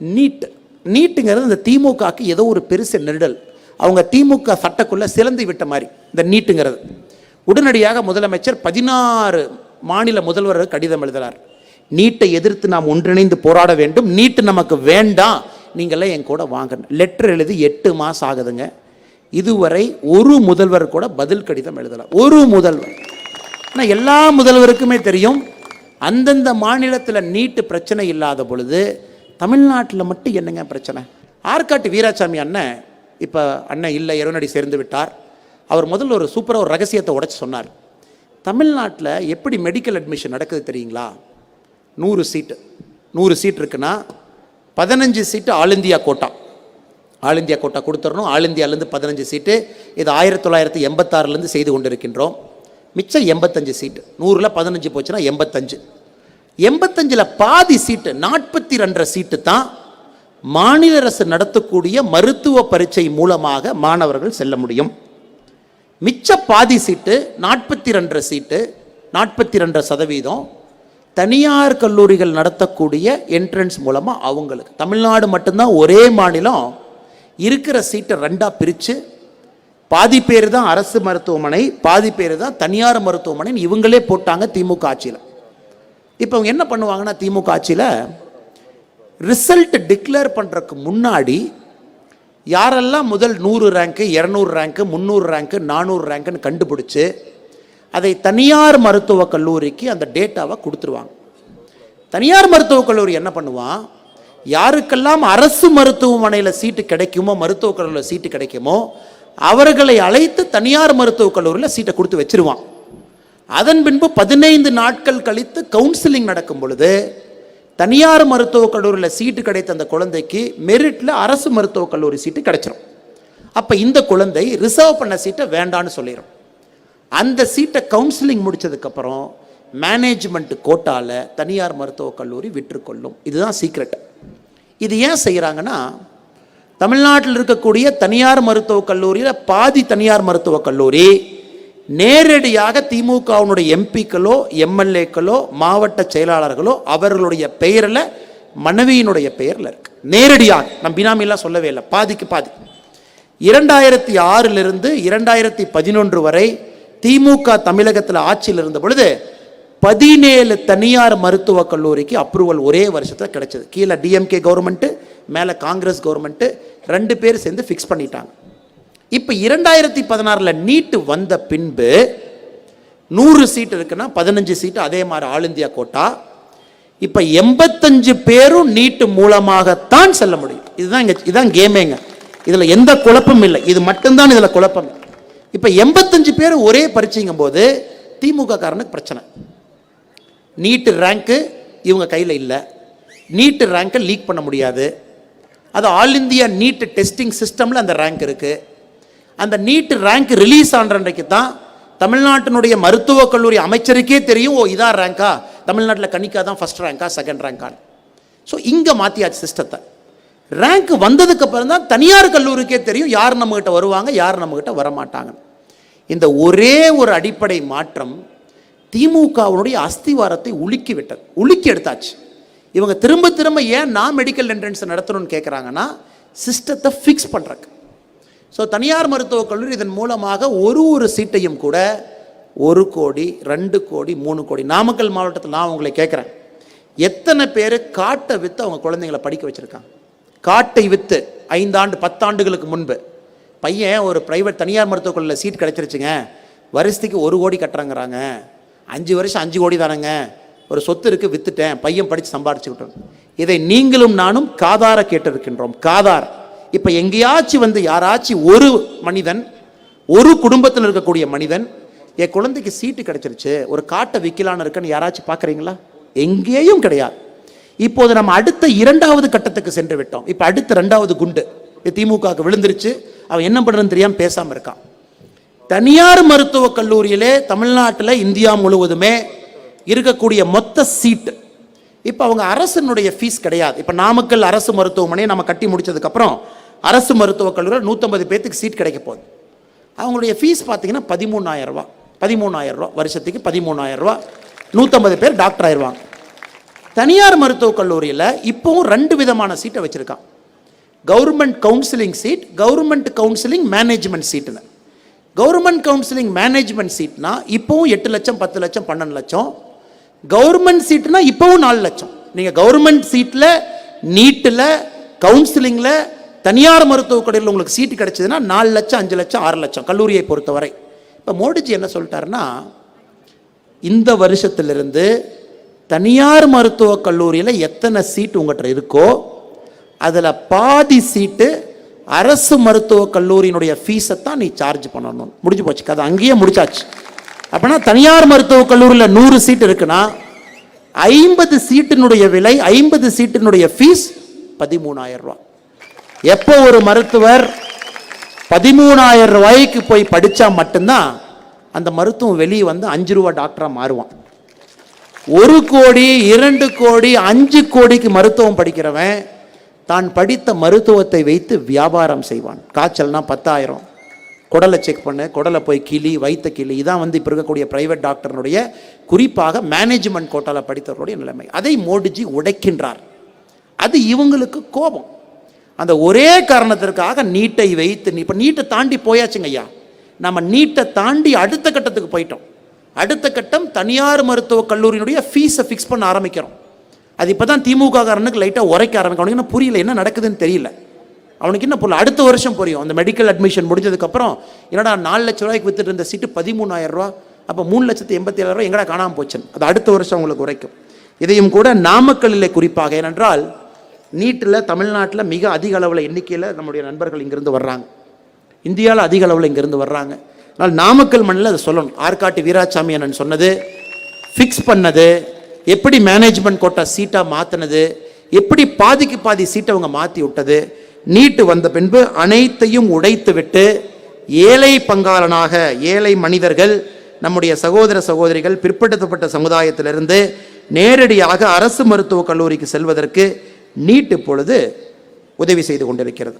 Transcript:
நீட்டுங்கிறது இந்த திமுகக்கு ஏதோ ஒரு பெருசு நெருடல். அவங்க திமுக சட்டக்குள்ளே சிலந்தி விட்ட மாதிரி இந்த நீட்டுங்கிறது. உடனடியாக முதலமைச்சர் 16 மாநில முதல்வர்கள் கடிதம் எழுதுகிறார். நீட்டை எதிர்த்து நாம் ஒன்றிணைந்து போராட வேண்டும், நீட்டு நமக்கு வேண்டாம், நீங்களாம் என் கூட வாங்க. லெட்டர் எழுதி 8 மாதம் ஆகுதுங்க. இதுவரை ஒரு முதல்வர் கூட பதில் கடிதம் எழுதலாம். ஒரு முதல்வர். ஆனால் எல்லா முதல்வருக்குமே தெரியும் அந்தந்த மாநிலத்தில் நீட்டு பிரச்சனை இல்லாத பொழுது தமிழ்நாட்டில் மட்டும் என்னங்க பிரச்சனை. ஆற்காட்டு வீராசாமி அண்ணன் இப்போ அண்ணன் இல்லை, இறைவனடி சேர்ந்து விட்டார். அவர் முதல்ல ஒரு சூப்பராக ஒரு ரகசியத்தை உடைச்சி சொன்னார். தமிழ்நாட்டில் எப்படி மெடிக்கல் அட்மிஷன் நடக்குது தெரியுங்களா? 100 சீட் இருக்குன்னா 15 seat all India quota. All India quota கொடுத்துடணும். ஆல் இந்தியாவிலேருந்து 15 சீட்டு. இது 1986 செய்து கொண்டிருக்கின்றோம். மிச்சம் 85 சீட்டு. 100ல் 15 போச்சுன்னா 85. 85ல் பாதி சீட்டு 42 சீட்டு தான் மாநில அரசு நடத்தக்கூடிய மருத்துவ பரீட்சை மூலமாக மாணவர்கள் செல்ல முடியும். மிச்ச பாதி சீட்டு 42 சீட்டு 42% தனியார் கல்லூரிகள் நடத்தக்கூடிய என்ட்ரன்ஸ் மூலமாக அவங்களுக்கு. தமிழ்நாடு மட்டும்தான் ஒரே மாநிலம் இருக்கிற சீட்டை 2ஆக பிரித்து பாதி பேர் தான் அரசு மருத்துவமனை, பாதி பேர் தான் தனியார் மருத்துவமனை இவங்களே போட்டாங்க திமுக ஆட்சியில். இப்போ அவங்க என்ன பண்ணுவாங்கன்னா, திமுக ஆட்சியில் ரிசல்ட் டிக்ளேர் பண்ணுறதுக்கு முன்னாடி யாரெல்லாம் முதல் 100 ரேங்க்கு 200 ரேங்க்கு 300 ரேங்க்கு 400 ரேங்க்குன்னு கண்டுபிடிச்சு அதை தனியார் மருத்துவக் கல்லூரிக்கு அந்த டேட்டாவை கொடுத்துருவாங்க. தனியார் மருத்துவக் கல்லூரி என்ன பண்ணுவான், யாருக்கெல்லாம் அரசு மருத்துவமனையில் சீட்டு கிடைக்குமோ, மருத்துவக் கல்லூரியில் சீட்டு கிடைக்குமோ அவர்களை அழைத்து தனியார் மருத்துவக் கல்லூரியில் சீட்டை கொடுத்து வச்சிருவான். அதன் பின்பு 15 நாட்கள் கழித்து கவுன்சிலிங் நடக்கும் பொழுது தனியார் மருத்துவக் கல்லூரியில் சீட்டு கிடைத்த அந்த குழந்தைக்கு மெரிட்டில் அரசு மருத்துவக் கல்லூரி சீட்டு கிடைச்சிடும். அப்போ இந்த குழந்தை ரிசர்வ் பண்ண சீட்டை வேண்டான்னு சொல்லிடும். அந்த சீட்டை கவுன்சிலிங் முடித்ததுக்கப்புறம் மேனேஜ்மெண்ட் கோட்டாவில் தனியார் மருத்துவக் கல்லூரி விற்றுக்கொள்ளும். இதுதான் சீக்ரெட். இது ஏன் செய்கிறாங்கன்னா, தமிழ்நாட்டில் இருக்கக்கூடிய தனியார் மருத்துவக் கல்லூரியில் பாதி தனியார் மருத்துவக் கல்லூரி நேரடியாக திமுகவினுடைய எம்பிக்களோ எம்எல்ஏக்களோ மாவட்ட செயலாளர்களோ அவர்களுடைய பெயரில் மனைவியினுடைய பெயரில் இருக்கு. நேரடியாக நம் பினாமிலாம் சொல்லவே இல்லை. பாதிக்கு பாதி. 2006 2011 வரை திமுக தமிழகத்தில் ஆட்சியில் இருந்த பொழுது 17 தனியார் மருத்துவக் கல்லூரிக்கு அப்ரூவல் ஒரே வருஷத்தில் கிடைச்சது. கீழே டிஎம்கே கவர்மெண்ட்டு, மேலே காங்கிரஸ் கவர்மெண்ட்டு, 2 பேர் சேர்ந்து ஃபிக்ஸ் பண்ணிட்டாங்க. இப்போ 2016 நீட்டு வந்த பின்பு 100 சீட் இருக்குன்னா 15 சீட்டு அதே மாதிரி ஆல் இந்தியா கோட்டா. இப்போ 85 பேரும் நீட்டு மூலமாகத்தான் செல்ல முடியும். இதுதான் கேமேங்க. இதில் எந்த குழப்பமும் இல்லை. இது மட்டும்தான் இதில் குழப்பம். இப்போ 85 பேர் ஒரே பரீட்சைங்கும் போது திமுக காரனுக்கு பிரச்சனை. நீட்டு ரேங்க்கு இவங்க கையில் இல்லை. நீட்டு ரேங்கை லீக் பண்ண முடியாது. அது ஆல் இந்தியா நீட் டெஸ்டிங் சிஸ்டமில் அந்த ரேங்க் இருக்குது. அந்த நீட் ரேங்க் ரிலீஸ் ஆனன்றைக்கு தான் தமிழ்நாட்டினுடைய மருத்துவக் கல்லூரி அமைச்சருக்கே தெரியும், ஓ இதான் ரேங்கா, தமிழ்நாட்டில் கணிக்கா தான் ஃபர்ஸ்ட் ரேங்கா செகண்ட் ரேங்கான்னு. ஸோ இங்கே மாற்றியாச்சு சிஸ்டத்தை. ரேங்க் வந்ததுக்கு அப்புறம் தான் தனியார் கல்லூரிக்கே தெரியும் யார் நம்மகிட்ட வருவாங்க, யார் நம்மகிட்ட வரமாட்டாங்க. இந்த ஒரே ஒரு அடிப்படை மாற்றம் திமுகவுடைய அஸ்திவாரத்தை உலுக்கி விட்டது. உலுக்கி எடுத்தாச்சு. இவங்க திரும்ப திரும்ப ஏன் நான் மெடிக்கல் என்ட்ரன்ஸ் நடத்தணும்னு கேட்குறாங்கன்னா, சிஸ்டத்தை ஃபிக்ஸ் பண்ணுறக்கு. ஸோ தனியார் மருத்துவக் கல்லூரி இதன் மூலமாக ஒரு சீட்டையும் கூட 1 கோடி 2 கோடி 3 கோடி. நாமக்கல் மாவட்டத்தில் நான் உங்களை கேட்குறேன், எத்தனை பேர் காட்டை விற்று அவங்க குழந்தைங்களை படிக்க வச்சுருக்காங்க? காட்டை விற்று 5 ஆண்டு 10 ஆண்டுகளுக்கு முன்பு பையன் ஒரு ப்ரைவேட் தனியார் மருத்துவக் கல்லூரியில் சீட் கிடைச்சிருச்சுங்க, வருஷத்துக்கு 1 கோடி கட்டுறாங்கிறாங்க, 5 வருஷம் 5 கோடி தானேங்க, ஒரு சொத்து இருக்குது விற்றுட்டேன், பையன் படித்து சம்பாதிச்சுக்கிட்டோம். இதை நீங்களும் நானும் காதார கேட்டிருக்கின்றோம். காதார. இப்போ எங்கேயாச்சும் வந்து யாராச்சும் ஒரு மனிதன், ஒரு குடும்பத்தில் இருக்கக்கூடிய மனிதன், என் குழந்தைக்கு சீட்டு கிடைச்சிருச்சு ஒரு காட்டை விற்கலான்னு இருக்குன்னு யாராச்சும் பார்க்குறீங்களா? எங்கேயும் கிடையாது. இப்போது நம்ம அடுத்த 2வது கட்டத்துக்கு சென்று விட்டோம். இப்போ அடுத்த 2வது குண்டு திமுகவுக்கு விழுந்துருச்சு. அவன் என்ன பண்ணுறதுன்னு தெரியாமல் பேசாமல் இருக்கான். தனியார் மருத்துவக் கல்லூரியிலே தமிழ்நாட்டில் இந்தியா முழுவதுமே இருக்கக்கூடிய மொத்த சீட்டு இப்போ அவங்க அரசினுடைய ஃபீஸ் கிடையாது. இப்போ நாமக்கல் அரசு மருத்துவமனையை நம்ம கட்டி முடிச்சதுக்கப்புறம் அரசு மருத்துவக் கல்லூரியில் 150 பேர்த்துக்கு சீட் கிடைக்க போகுது. அவங்களுடைய ஃபீஸ் பார்த்தீங்கன்னா 13,000 ரூபா வருஷத்துக்கு 13,000 ரூபா. 150 பேர் டாக்டர் ஆயிடுவாங்க. தனியார் மருத்துவக் கல்லூரியில் இப்போவும் 2 விதமான சீட்டை வச்சுருக்கான். Government counselling seat, government counselling management சீட்டுன்னு. கவர்மெண்ட் கவுன்சிலிங் மேனேஜ்மெண்ட் சீட்னா இப்போவும் 8 லட்சம், 10 லட்சம், 12 லட்சம். கவர்மெண்ட் சீட்னா இப்போவும் 4 லட்சம். நீங்கள் கவர்மெண்ட் சீட்டில், நீட்டில், கவுன்சிலிங்கில் தனியார் மருத்துவக் கல்லூரியில் உங்களுக்கு சீட்டு கிடைச்சதுன்னா 4 லட்சம், 5 லட்சம், 6 லட்சம் கல்லூரியை பொறுத்தவரை. இப்போ மோடிஜி என்ன சொல்லிட்டாருன்னா, இந்த வருஷத்திலிருந்து தனியார் மருத்துவக் கல்லூரியில் எத்தனை சீட்டு உங்கள்கிட்ட இருக்கோ அதில் பாதி சீட்டு அரசு மருத்துவக் கல்லூரியினுடைய ஃபீஸை தான் நீ சார்ஜ் பண்ணணும். முடிஞ்சு போச்சு கதை, அங்கேயே முடிச்சாச்சு. அப்படின்னா தனியார் மருத்துவக் கல்லூரியில் 100 சீட் இருக்குன்னா 50 சீட்டினுடைய விலை, 50 சீட்டினுடைய ஃபீஸ் 13,000 ரூபா. எப்போ ஒரு மருத்துவர் 13,000 ரூபாய்க்கு போய் படித்தா மட்டும்தான் அந்த மருத்துவம் வெளியே வந்து 5 ரூபா டாக்டராக மாறுவான். 1 கோடி, 2 கோடி, 5 கோடிக்கு மருத்துவம் படிக்கிறவன் தான் படித்த மருத்துவத்தை வைத்து வியாபாரம் செய்வான். காய்ச்சல்னா 10,000, குடலை செக் பண்ணு, குடலை போய் கிளி, வைத்த கிளி. இதான் வந்து இப்போ இருக்கக்கூடிய பிரைவேட் டாக்டர்னுடைய, குறிப்பாக மேனேஜ்மெண்ட் கோட்டாவில் படித்தவர்களுடைய நிலைமை. அதை மோடிஜி உடைக்கின்றார். அது இவங்களுக்கு கோபம். அந்த ஒரே காரணத்திற்காக நீட்டை வைத்து, இப்போ நீட்டை தாண்டி போயாச்சுங்க ஐயா. நம்ம நீட்டை தாண்டி அடுத்த கட்டத்துக்கு போயிட்டோம். அடுத்த கட்டம் தனியார் மருத்துவக் கல்லூரியினுடைய ஃபீஸை ஃபிக்ஸ் பண்ண ஆரம்பிக்கிறோம். அது இப்போ தான் திமுக காரனுக்கு லைட்டாக உரைக்க ஆரம்பிக்கும். அவனுக்கு என்ன புரியல, என்ன நடக்குதுன்னு தெரியல. அவனுக்கு என்ன புரியல, அடுத்த வருஷம் புரியும். அந்த மெடிக்கல் அட்மிஷன் முடிஞ்சதுக்கப்புறம் என்னடா 4 லட்ச ரூபாய்க்கு வித்துட்டு இருந்த சீட்டு 13,000 ரூபா, அப்போ 3,87,000 ரூபா எங்கடா காணாமல் போச்சுன்னு அது அடுத்த வருஷம் அவங்களுக்கு உரைக்கும். இதையும் கூட நாமக்கல்லில் குறிப்பாக, ஏனென்றால் நீட்டில் தமிழ்நாட்டில் மிக அதிக அளவில் எண்ணிக்கையில் நம்முடைய நண்பர்கள் இங்கிருந்து வர்றாங்க. இந்தியாவில் அதிக அளவில் இங்கிருந்து வர்றாங்க. ஆனால் நாமக்கல் மண்ணில் அதை சொல்லணும். ஆற்காட்டு வீராசாமி அண்ணன் சொன்னது, ஃபிக்ஸ் பண்ணது, எப்படி மேனேஜ்மெண்ட் கோட்டா சீட்டாக மாற்றினது, எப்படி பாதிக்கு பாதி சீட்டை அவங்க மாற்றி விட்டது. நீட்டு வந்த பின்பு அனைத்தையும் உடைத்து விட்டு ஏழை பங்காளனாக, ஏழை மனிதர்கள், நம்முடைய சகோதர சகோதரிகள், பிற்படுத்தப்பட்ட சமுதாயத்திலிருந்து நேரடியாக அரசு மருத்துவக் கல்லூரிக்கு செல்வதற்கு நீட் இப்பொழுது உதவி செய்து கொண்டிருக்கிறது.